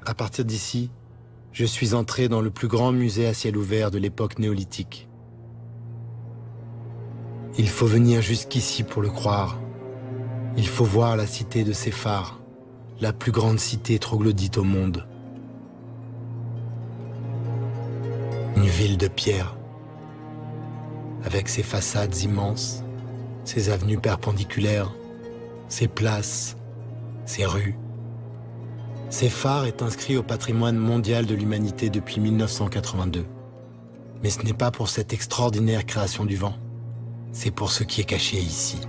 À partir d'ici, je suis entré dans le plus grand musée à ciel ouvert de l'époque néolithique. Il faut venir jusqu'ici pour le croire. Il faut voir la cité de Séphar, la plus grande cité troglodyte au monde. Une ville de pierre, avec ses façades immenses, ses avenues perpendiculaires, ses places, ses rues. Séphar est inscrit au patrimoine mondial de l'humanité depuis 1982. Mais ce n'est pas pour cette extraordinaire création du vent, c'est pour ce qui est caché ici.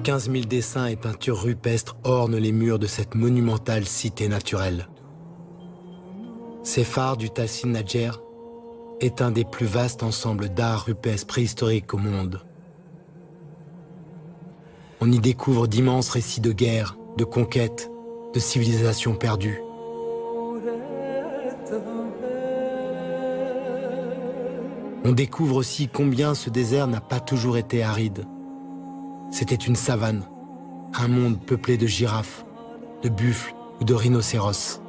« 15 000 dessins et peintures rupestres ornent les murs de cette monumentale cité naturelle. Séphar du Tahsin Nadjer est un des plus vastes ensembles d'art rupestre préhistorique au monde. On y découvre d'immenses récits de guerre, de conquêtes, de civilisations perdues. On découvre aussi combien ce désert n'a pas toujours été aride. C'était une savane, un monde peuplé de girafes, de buffles ou de rhinocéros.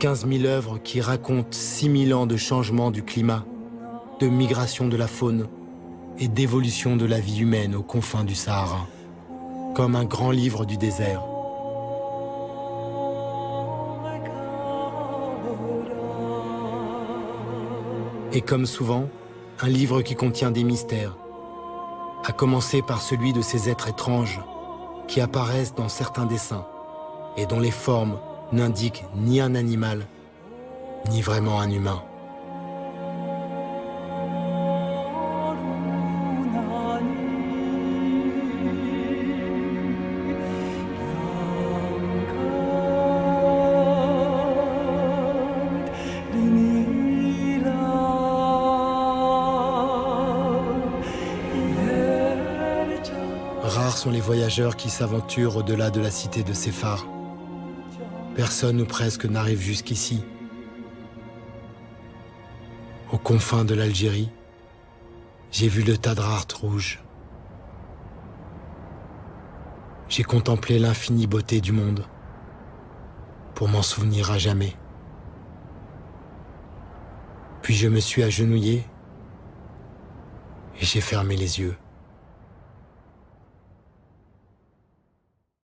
15 000 œuvres qui racontent 6 000 ans de changement du climat, de migration de la faune et d'évolution de la vie humaine aux confins du Sahara, comme un grand livre du désert. Et comme souvent, un livre qui contient des mystères, à commencer par celui de ces êtres étranges qui apparaissent dans certains dessins et dont les formes n'indiquent ni un animal, ni vraiment un humain. Rares sont les voyageurs qui s'aventurent au-delà de la cité de Séphar. Personne ou presque n'arrive jusqu'ici. Aux confins de l'Algérie, j'ai vu le Tadrart rouge. J'ai contemplé l'infinie beauté du monde pour m'en souvenir à jamais. Puis je me suis agenouillé et j'ai fermé les yeux.